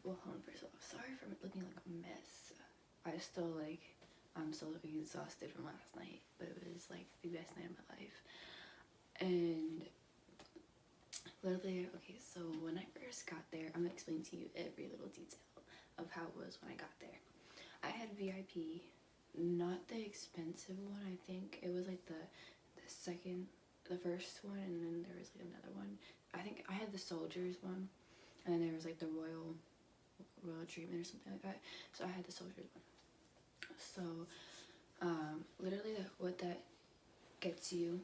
go home. First of all, sorry for looking like a mess. I'm still exhausted from last night, but it was like the best night of my life. And literally, okay, so when I first got there, I'm gonna explain to you every little detail of how it was when I got there. I had VIP, not the expensive one. I think it was like the first one, and then there was like another one. I think I had the soldiers one, and then there was like the royal treatment or something like that. So I had the soldiers one. So literally what that gets you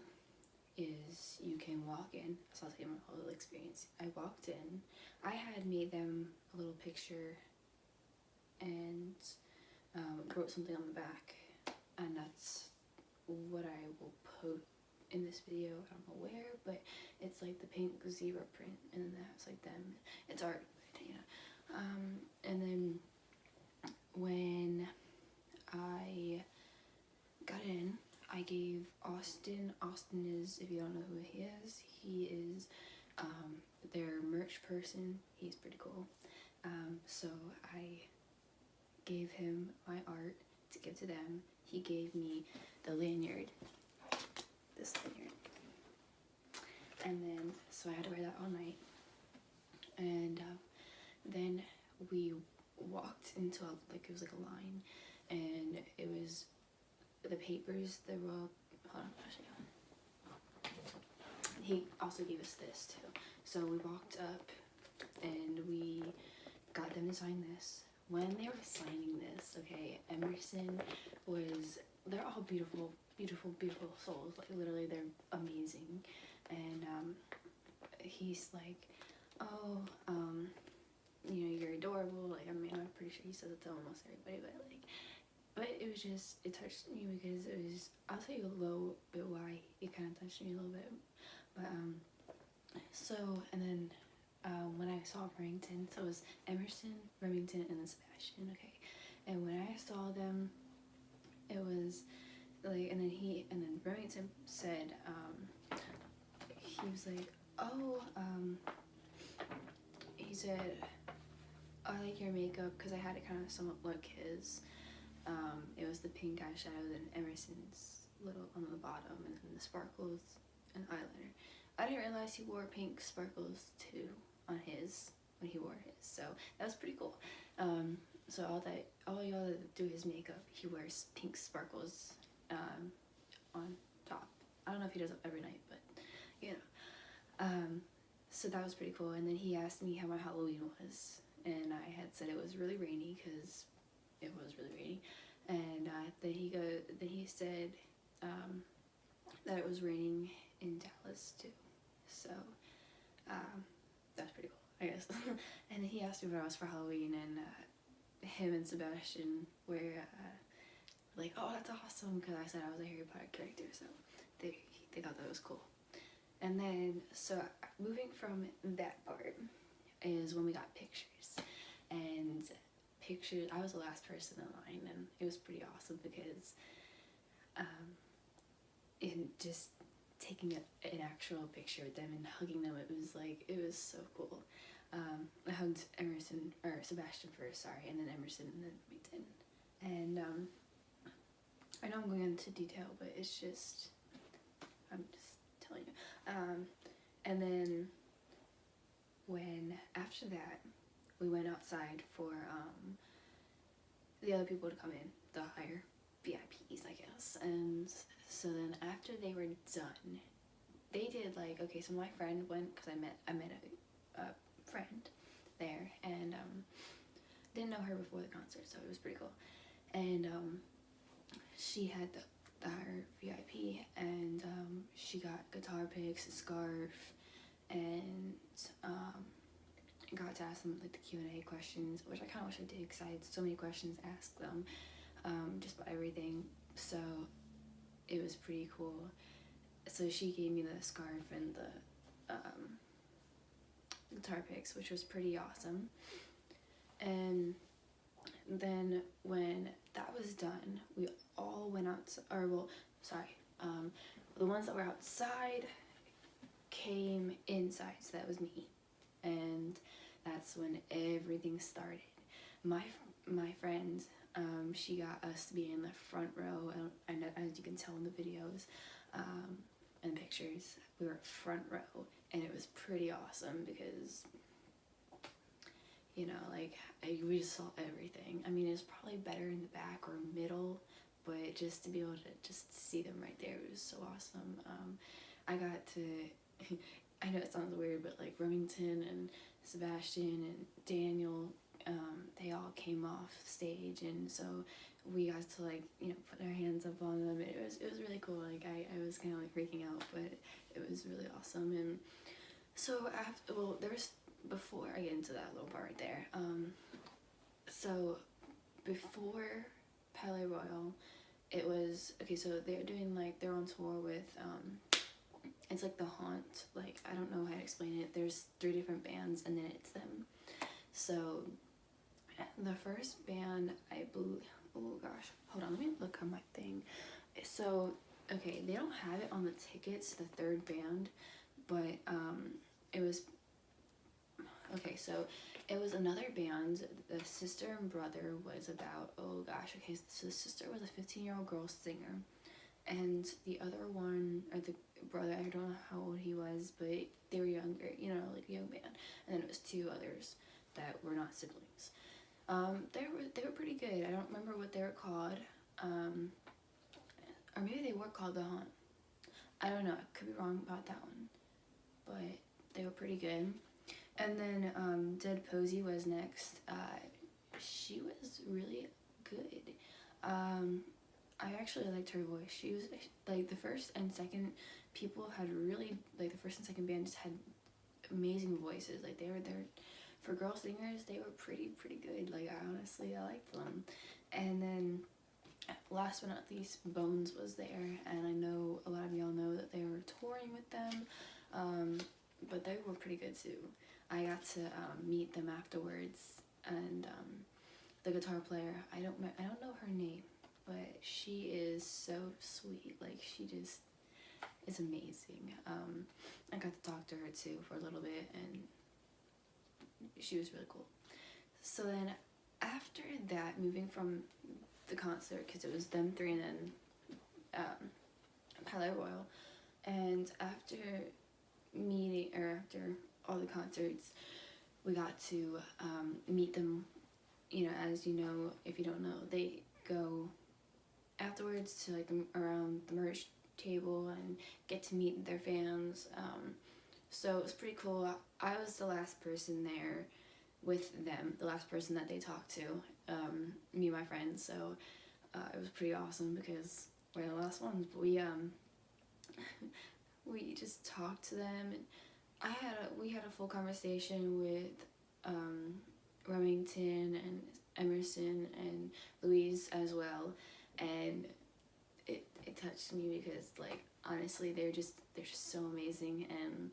is you can walk in. So I'll tell you my whole experience. I walked in. I had made them a little picture and wrote something on the back, and that's what I will put in this video. I don't know where, but it's like the pink zebra print, and then that's like them. It's art, yeah. And then when I got in, I gave Austin is, if you don't know who he is their merch person. He's pretty cool. So I gave him my art to give to them. He gave me the lanyard, this lanyard, and then so I had to wear that all night. And then we walked into it was like a line, and it was the papers, the royal. Hold on, I'll show you. He also gave us this too. So we walked up and we got them to sign this. When they were signing this, okay, Emerson they're all beautiful, beautiful, beautiful souls. Like literally, they're amazing. And he's like, oh, you're adorable. Like, I mean, I'm pretty sure he says it to almost everybody, but it was just, it touched me because it was, I'll tell you a little bit why it kind of touched me a little bit. But so, and then when I saw Remington, so it was Emerson, Remington, and then Sebastian, okay. And when I saw them, it was like, and then Remington said, he was like, oh, he said, I like your makeup, because I had it kind of somewhat look his. It was the pink eyeshadow, then Emerson's little on the bottom, and then the sparkles and eyeliner. I didn't realize he wore pink sparkles too on his, when he wore his, so that was pretty cool. So all y'all that do his makeup, he wears pink sparkles on top. I don't know if he does it every night, but you know. So that was pretty cool. And then he asked me how my Halloween was, and I had said it was really rainy, because it was really rainy. And then he said that it was raining in Dallas too. So that's pretty cool, I guess. And then he asked me what I was for Halloween, and him and Sebastian were like, oh, that's awesome, because I said I was a Harry Potter character, so they thought that was cool. And then, so moving from that part is when we got pictures. And pictures, I was the last person in line, and it was pretty awesome because in just taking an actual picture with them and hugging them, it was so cool. I hugged Sebastian first, sorry, and then Emerson, and then Remington. And I know I'm going into detail, but it's just, I'm just telling you. And then after that, we went outside for the other people to come in, the higher VIPs, I guess. And so then after they were done, they did like, okay, so my friend went, because I met a friend there, and didn't know her before the concert, so it was pretty cool. And she had the higher VIP, and she got guitar picks, a scarf, and got to ask them like the Q&A questions, which I kind of wish I did, because I had so many questions to ask them, just about everything. So it was pretty cool. So she gave me the scarf and the guitar picks, which was pretty awesome. And then when that was done, we all went out, the ones that were outside came inside, so that was me. And that's when everything started. My friend, she got us to be in the front row, and as you can tell in the videos and pictures, we were front row, and it was pretty awesome because, you know, like, we just saw everything. I mean, it was probably better in the back or middle, but just to be able to just see them right there, it was so awesome. I got to, I know it sounds weird, but like Remington and Sebastian and Daniel, they all came off stage, and so we got to, like, you know, put our hands up on them. It was really cool. Like, I was kind of like freaking out, but it was really awesome. And so after, well, before I get into that little part right there, so before Palais Royal, it was, okay, so they're doing, like, they're on tour with, it's like the Haunt, like, I don't know how to explain it. There's 3 different bands, and then it's them. So the first band, I believe, oh gosh, hold on, let me look on my thing. So, okay, they don't have it on the tickets, the 3rd band, but it was, okay, so it was another band. The sister and brother was about, oh gosh, okay, so the sister was a 15-year-old girl singer, and the other one, or the brother, I don't know how old he was, but they were younger, you know, like a young man. And then it was 2 others that were not siblings. They were pretty good. I don't remember what they were called, or maybe they were called the Haunt. I don't know. I could be wrong about that one, but they were pretty good. And then Dead Posey was next. She was really good. I actually liked her voice. She was, like, the first and second people had really, like, the first and second band just had amazing voices. Like, they were there for girl singers. They were pretty good. Like, I liked them. And then last but not least, Bones was there, and I know a lot of y'all know that they were touring with them, but they were pretty good too. I got to meet them afterwards, and the guitar player, I don't know her name, but she is so sweet. Like, she just is amazing. I got to talk to her too for a little bit, and she was really cool. So then after that, moving from the concert, because it was them 3 and then Palais Royal, and after all the concerts, we got to meet them. You know, as you know, if you don't know, they go afterwards to, like, around the merch table and get to meet their fans. So it was pretty cool. I was the last person there with them, the last person that they talked to, me and my friends. So it was pretty awesome because we're the last ones. But we just talked to them, and we had a full conversation with Remington and Emerson and Louise as well, and it touched me because, like, honestly, they're just so amazing, and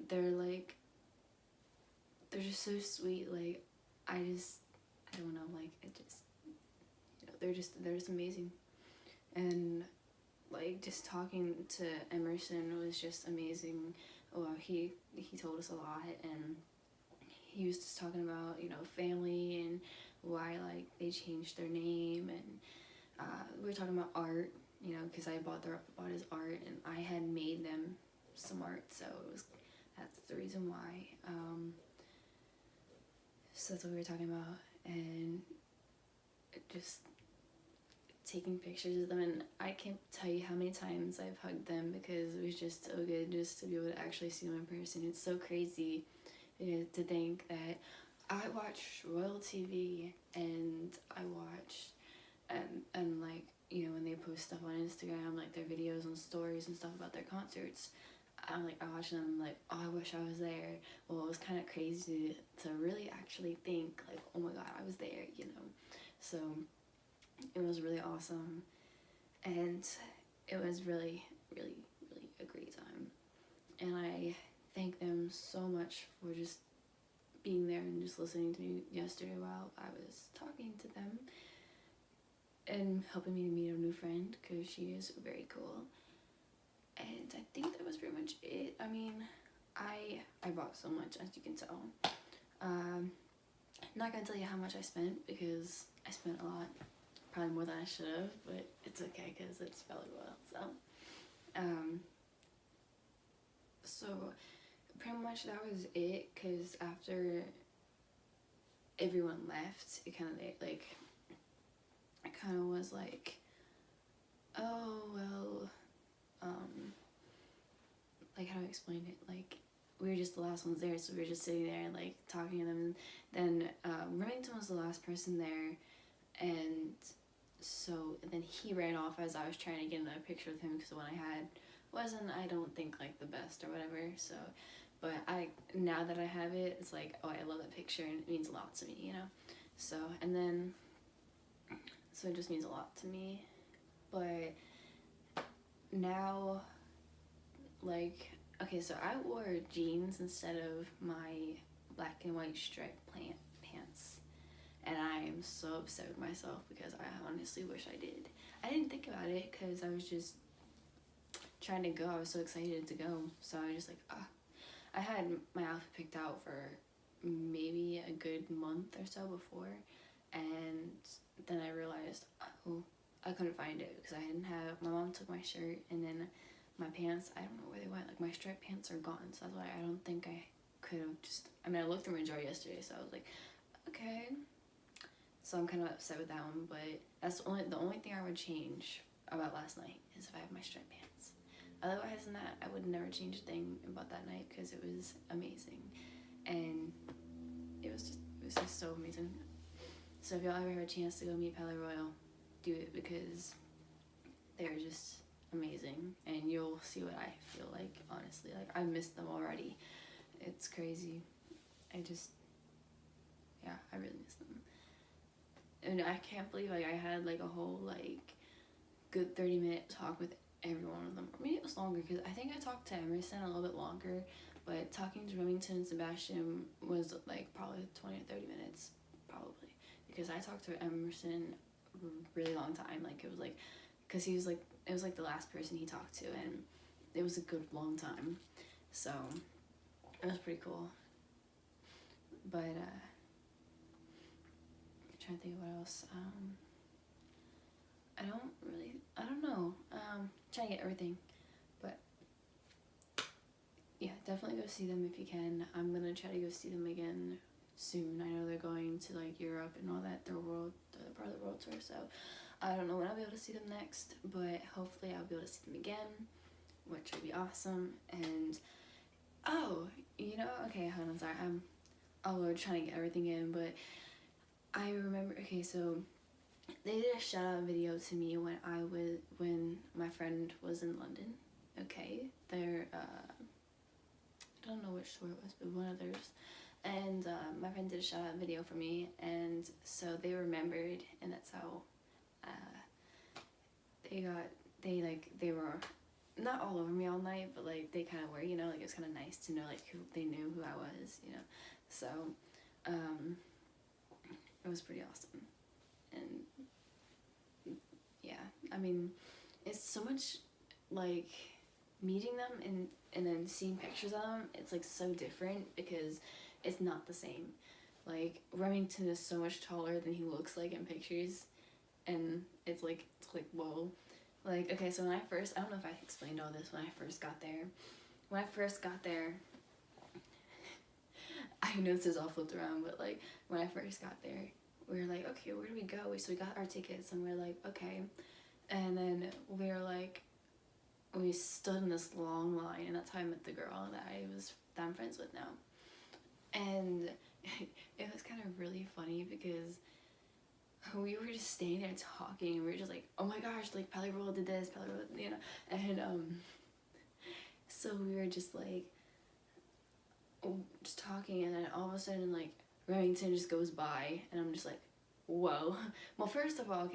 they're just so sweet. Like, I don't know, like, it just, you know, they're just amazing. And, like, just talking to Emerson was just amazing. Well, he told us a lot, and he was just talking about, you know, family and why, like, they changed their name, and we were talking about art, you know, because I bought his art, and I had made them some art, so that's the reason why. So that's what we were talking about, and just taking pictures of them, and I can't tell you how many times I've hugged them because it was just so good just to be able to actually see them in person. It's so crazy to think that I watch Royal TV, and I watch and like, you know, when they post stuff on Instagram, like their videos and stories and stuff about their concerts, I watch them, I'm like, oh, I wish I was there. Well, it was kind of crazy to really actually think, like, oh my god, I was there, you know. So it was really awesome, and it was really a great time, and I thank them so much for just being there and just listening to me yesterday while I was talking to them, and helping me to meet a new friend, because she is very cool. And I think that was pretty much it. I mean, I bought so much, as you can tell. I'm not gonna tell you how much I spent because I spent a lot, probably more than I should have, but it's okay because it's palaye. So pretty much that was it, because after everyone left, it kind of like, it kind of was like, oh well, like, how do I explain it, like, we were just the last ones there, so we were just sitting there and like talking to them. And then Remington was the last person there, and so then he ran off as I was trying to get another picture with him, because the one I had wasn't, I don't think, like the best or whatever. So, but now that I have it, it's like, oh, I love that picture and it means a lot to me, you know. So, and then, so it just means a lot to me. But now, like, okay, so I wore jeans instead of my black and white striped pants, and I am so upset with myself because I honestly wish I did. I didn't think about it because I was just trying to go. I was so excited to go, so I was just like, I had my outfit picked out for maybe a good month or so before, and then I realized, oh, I couldn't find it because I didn't have, my mom took my shirt, and then my pants, I don't know where they went. Like, my striped pants are gone, so that's why I don't think I could have just, I mean, I looked through my drawer yesterday, so I was like, okay. So I'm kind of upset with that one, but that's the only thing I would change about last night is if I have my striped pants. Otherwise than that, I would never change a thing about that night because it was amazing, and it was just so amazing. So if y'all ever have a chance to go meet Royale, do it, because they're just amazing, and you'll see what I feel like, honestly. Like, I missed them already. It's crazy. Yeah, I really miss them. And I can't believe, like, I had like a whole like good 30-minute talk with every one of them. Or maybe it was longer, because I think I talked to Emerson a little bit longer, but talking to Remington and Sebastian was like probably 20 or 30 minutes, probably, because I talked to Emerson a really long time. Like, it was like, because he was like, it was like the last person he talked to, and it was a good long time, so it was pretty cool. But I'm trying to think of what else. I don't know. Trying to get everything, but yeah, definitely go see them if you can. I'm gonna try to go see them again soon. I know they're going to like Europe and all that, their part of the world tour, so I don't know when I'll be able to see them next, but hopefully I'll be able to see them again, which would be awesome. And oh, you know, okay, hold on, sorry, I'm all over trying to get everything in, but I remember, okay, so they did a shout out video to me when my friend was in London. Okay, they're I don't know which store it was, but one of theirs. And my friend did a shout out video for me, and so they remembered, and that's how they were not all over me all night, but like they kind of were, you know, like it was kind of nice to know like they knew who I was, you know. So it was pretty awesome. And yeah, I mean, it's so much like meeting them and then seeing pictures of them. It's like so different because it's not the same. Like, Remington is so much taller than he looks like in pictures, and it's like whoa. Like, okay, so when I don't know if I explained all this when I first got there. When I first got there, I know this is all flipped around, but like when I first got there, we were like, okay, where do we go? So we got our tickets, and we're like, okay, and then we were like, we stood in this long line, and that's how I met the girl that I'm friends with now. And it was kind of really funny because we were just standing there talking, and we were just like, oh my gosh, like Royale did this, Royale, you know, and so we were just like just talking, and then all of a sudden like Remington just goes by, and I'm just like, whoa. Well, first of all,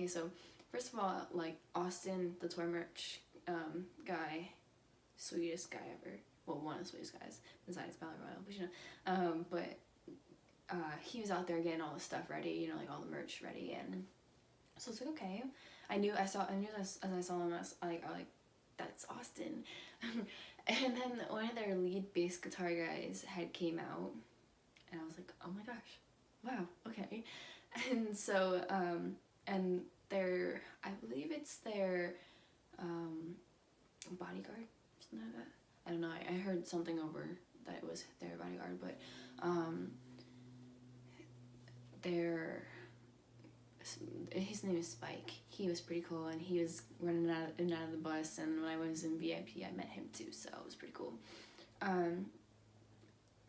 like Austin, the toy merch guy, sweetest guy ever. Well, one of the sweetest guys besides Royale, but you know, he was out there getting all the stuff ready, you know, like all the merch ready, and so it's like, okay. I knew as I saw him, I was like, that's Austin. And then one of their lead bass guitar guys came out, and I was like, oh my wow, okay. And so, and their, I believe it's their bodyguard, something like that. I don't know, I heard something over that it was their bodyguard, but their, his name is Spike. He was pretty cool, and he was running out in and out of the bus, and when I was in VIP, I met him too, so it was pretty cool.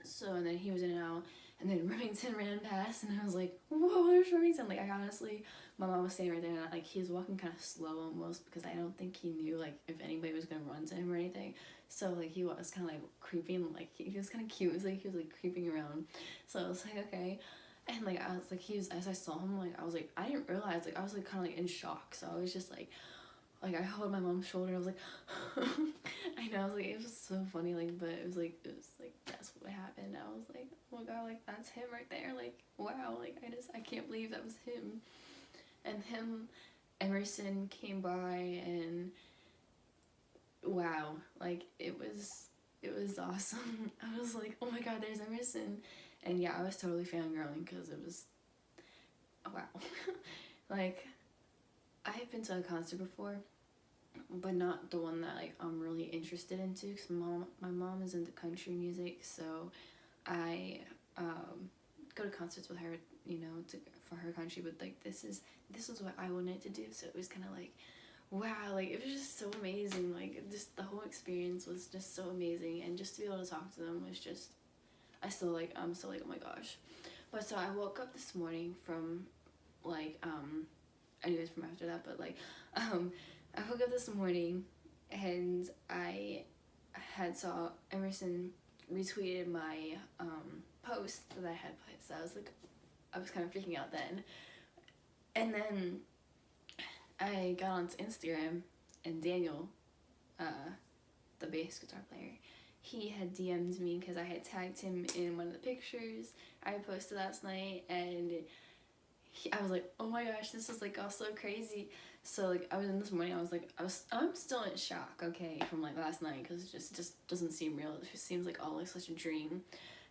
So, and then he was in and out, and then Remington ran past, and I was like, whoa, there's Remington. Like, I honestly, my mom was standing right there, and like, he was walking kind of slow almost, because I don't think he knew, like, if anybody was gonna run to him or anything. So, like, he was kind of, like, creeping, like, he was kind of cute. It was like, he was, like, creeping around. So I was like, okay. And, like, I was, like, he was, as I saw him, like, I was, like, I didn't realize, like, I was, like, kind of, like, in shock. So I was just, like, I held my mom's shoulder. I was like, I know, I was like, it was so funny, like, but it was like, that's what happened. I was like, oh my god, like, that's him right there. Like, wow, like, I can't believe that was him. And him, Emerson came by, and wow, like, it was awesome. I was like, oh my god, there's Emerson. And yeah, I was totally fangirling, because it was, wow. Like, I have been to a concert before, but not the one that, like, I'm really interested into, because my mom is into country music, so I go to concerts with her, you know, for her country, but, like, this was what I wanted to do, so it was kind of like, wow, like, it was just so amazing. Like, just the whole experience was just so amazing, and just to be able to talk to them was just, I'm still like, oh my gosh. But so I woke up this morning from, like, anyways, from after that, but, like, I woke up this morning, and I had saw Emerson retweeted my post that I had put, so I was like, I was kind of freaking out then. And then I got onto Instagram, and Daniel, the bass guitar player, he had DM'd me because I had tagged him in one of the pictures I posted last night, and I was like, oh my gosh, this is, like, all so crazy. So, like, I was in this morning, I'm still in shock, okay, from, like, last night, because it just doesn't seem real. It just seems like all, like, such a dream,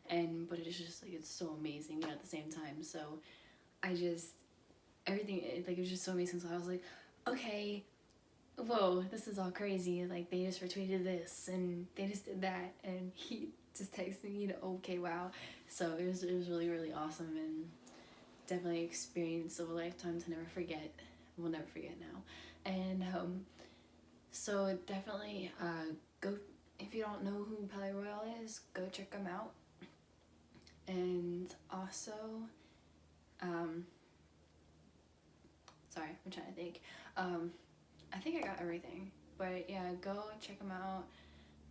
but it is just, like, it's so amazing, you know, at the same time. So everything, like, it was just so amazing. So I was like, okay, whoa, this is all crazy. Like, they just retweeted this, and they just did that, and he just texted me, you know, okay, wow. So it was really, really awesome, and definitely experience of a lifetime to never forget. We'll never forget now. And so definitely go, if you don't know who Royale is, go check them out. And also sorry, I'm trying to think. I think I got everything, but yeah, go check them out.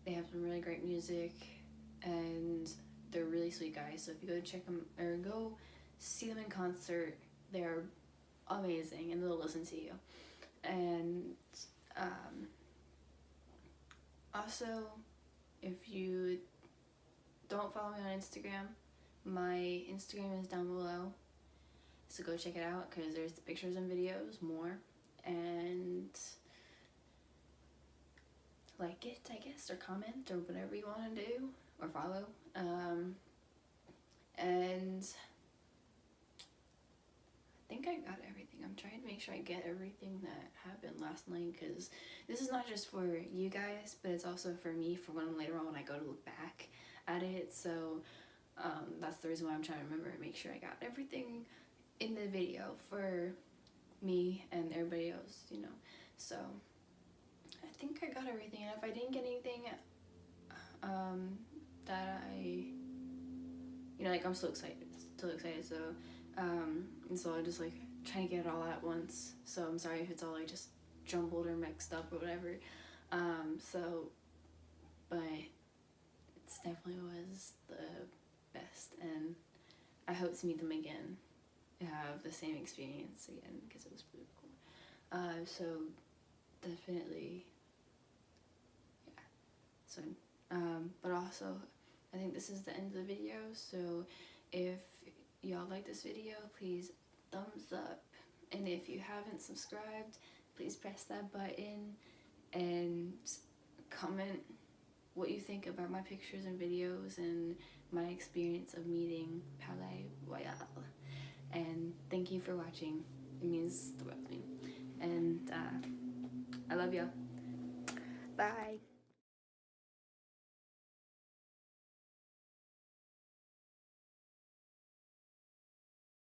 They have some really great music, and they're really sweet guys. So if you go check them, or go see them in concert, they're amazing, and they'll listen to you. And also, if you don't follow me on Instagram, my Instagram is down below, so go check it out, because there's the pictures and videos more, and like it, I guess, or comment, or whatever you want to do, or follow. And I think I got everything. I'm trying to make sure I get everything that happened last night, because this is not just for you guys, but it's also for me, for when later on when I go to look back at it. So that's the reason why I'm trying to remember and make sure I got everything in the video for me and everybody else, you know. So I think I got everything, and if I didn't get anything that I, you know, like, I'm still excited. So so I just, like, trying to get it all at once. So I'm sorry if it's all, like, just jumbled or mixed up or whatever. But it definitely was the best, and I hope to meet them again, have the same experience again, because it was really cool. So definitely, yeah. So but also, I think this is the end of the video, so if y'all like this video, please thumbs up, and if you haven't subscribed, please press that button, and comment what you think about my pictures and videos and my experience of meeting Palaye Royale. thank you for watching. It means the world to me. And I love y'all. Bye.